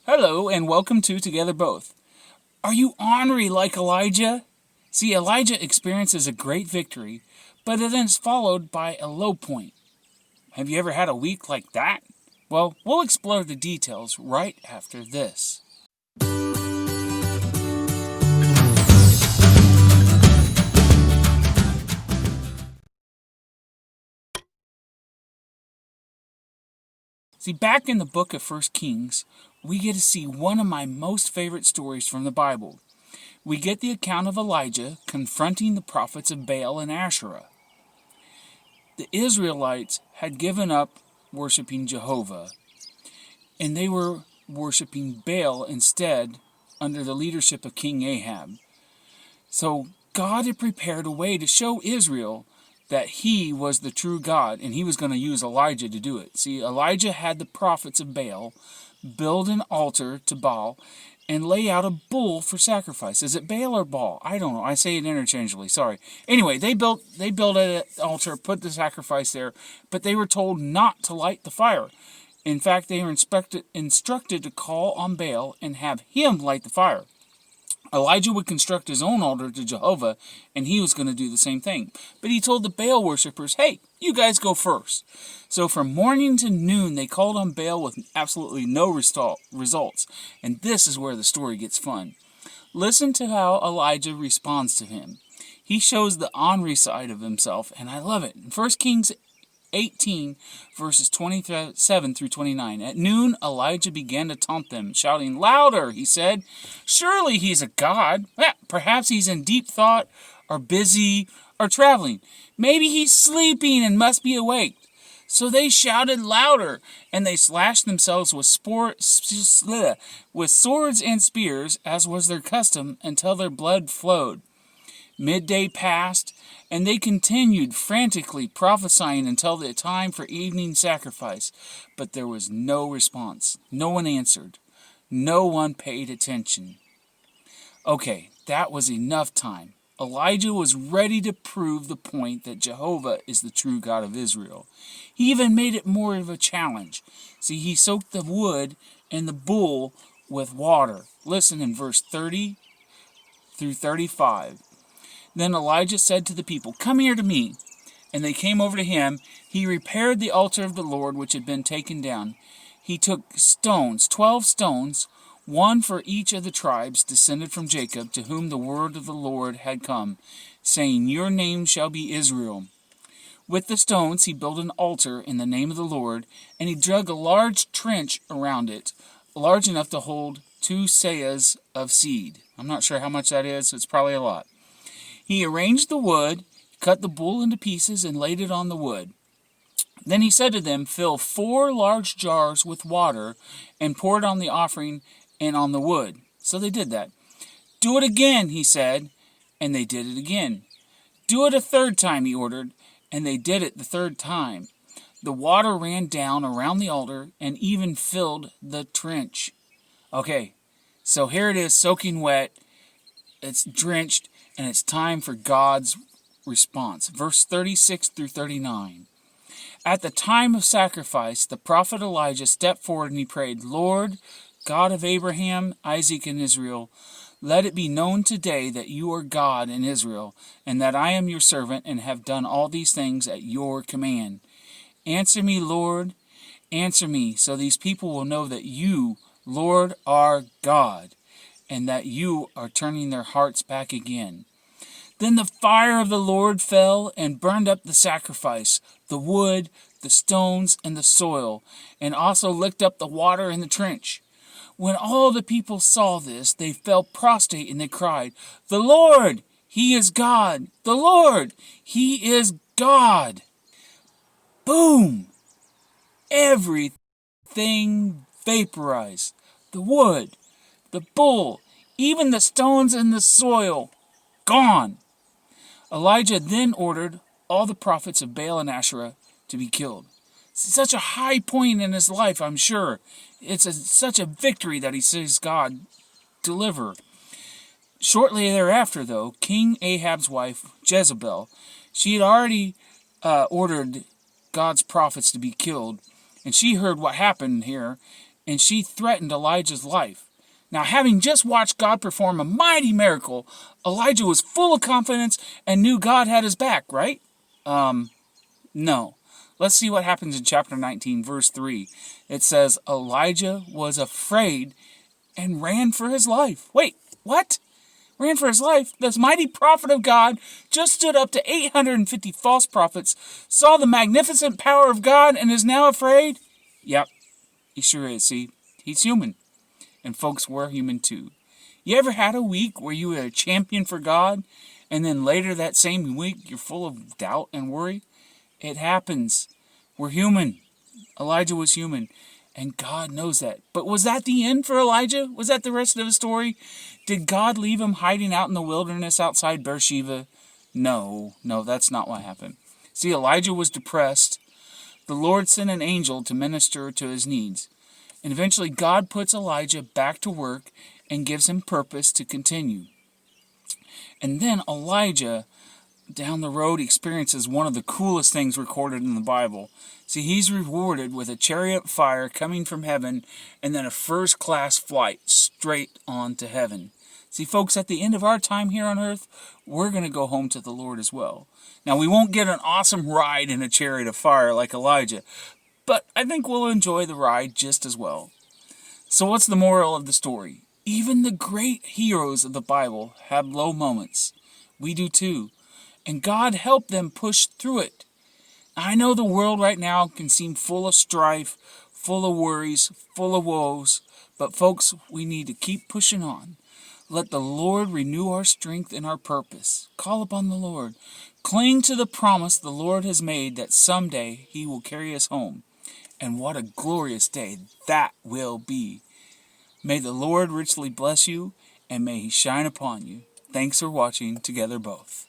Hello, and welcome to Together Both. Are you ornery like Elijah? See, Elijah experiences a great victory, but it then is followed by a low point. Have you ever had a week like that? Well, we'll explore the details right after this. See, back in the book of 1 Kings, we get to see one of my most favorite stories from the Bible. We get the account of Elijah confronting the prophets of Baal and Asherah. The Israelites had given up worshiping Jehovah, and they were worshiping Baal instead under the leadership of King Ahab. So God had prepared a way to show Israel that he was the true God, and he was going to use Elijah to do it. See, Elijah had the prophets of Baal build an altar to Baal and lay out a bull for sacrifice. Is it Baal or Baal? I don't know. I say it interchangeably. Sorry. Anyway, they built an altar, put the sacrifice there, but they were told not to light the fire. In fact, they were instructed to call on Baal and have him light the fire. Elijah would construct his own altar to Jehovah, and he was going to do the same thing. But he told the Baal worshippers, hey, you guys go first. So from morning to noon, they called on Baal with absolutely no results. And this is where the story gets fun. Listen to how Elijah responds to him. He shows the ornery side of himself, and I love it. In 1 Kings 18, verses 27 through 29. At noon, Elijah began to taunt them, shouting, louder, he said. Surely he's a god. Perhaps he's in deep thought, or busy, or traveling. Maybe he's sleeping and must be awake. So they shouted louder, and they slashed themselves with swords and spears, as was their custom, until their blood flowed. Midday passed, and they continued frantically prophesying until the time for evening sacrifice. But there was no response. No one answered. No one paid attention. Okay, that was enough time. Elijah was ready to prove the point that Jehovah is the true God of Israel. He even made it more of a challenge. See, he soaked the wood and the bull with water. Listen in verse 30 through 35. Then Elijah said to the people, come here to me. And they came over to him. He repaired the altar of the Lord, which had been taken down. He took stones, 12 stones, one for each of the tribes descended from Jacob, to whom the word of the Lord had come, saying, your name shall be Israel. With the stones he built an altar in the name of the Lord, and he dug a large trench around it, large enough to hold 2 seahs of seed. I'm not sure how much that is. It's probably a lot. He arranged the wood, cut the bull into pieces, and laid it on the wood. Then he said to them, fill 4 large jars with water, and pour it on the offering and on the wood. So they did that. Do it again, he said, and they did it again. Do it a 3rd time, he ordered, and they did it the 3rd time. The water ran down around the altar and even filled the trench. Okay, so here it is, soaking wet. It's drenched. And it's time for God's response. Verse 36 through 39. At the time of sacrifice, the prophet Elijah stepped forward and he prayed, Lord, God of Abraham, Isaac, and Israel, let it be known today that you are God in Israel, and that I am your servant and have done all these things at your command. Answer me, Lord, answer me, so these people will know that you, Lord, are God, and that you are turning their hearts back again. Then the fire of the Lord fell and burned up the sacrifice, the wood, the stones, and the soil, and also licked up the water in the trench. When all the people saw this, they fell prostrate and they cried, the Lord, he is God! The Lord, he is God! Boom! Everything vaporized. The wood, the bull, even the stones in the soil, gone. Elijah then ordered all the prophets of Baal and Asherah to be killed. It's such a high point in his life, I'm sure. It's such a victory that he sees God deliver. Shortly thereafter, though, King Ahab's wife, Jezebel, she had already ordered God's prophets to be killed, and she heard what happened here, and she threatened Elijah's life. Now, having just watched God perform a mighty miracle, Elijah was full of confidence and knew God had his back, right? No. Let's see what happens in chapter 19, verse 3. It says, Elijah was afraid and ran for his life. Wait, what? Ran for his life? This mighty prophet of God just stood up to 850 false prophets, saw the magnificent power of God, and is now afraid? Yep, he sure is. See, he's human. And folks, we're human too. You ever had a week where you were a champion for God, and then later that same week you're full of doubt and worry? It happens. We're human. Elijah was human, and God knows that. But was that the end for Elijah? Was that the rest of the story? Did God leave him hiding out in the wilderness outside Beersheba? No, that's not what happened. See, Elijah was depressed. The Lord sent an angel to minister to his needs. And eventually God puts Elijah back to work and gives him purpose to continue. And then Elijah, down the road, experiences one of the coolest things recorded in the Bible. See, he's rewarded with a chariot fire coming from heaven and then a first-class flight straight on to heaven. See, folks, at the end of our time here on earth, we're going to go home to the Lord as well. Now, we won't get an awesome ride in a chariot of fire like Elijah, but I think we'll enjoy the ride just as well. So what's the moral of the story? Even the great heroes of the Bible have low moments. We do too. And God helped them push through it. I know the world right now can seem full of strife, full of worries, full of woes. But folks, we need to keep pushing on. Let the Lord renew our strength and our purpose. Call upon the Lord. Cling to the promise the Lord has made that someday He will carry us home. And what a glorious day that will be. May the Lord richly bless you, and may He shine upon you. Thanks for watching Together Both.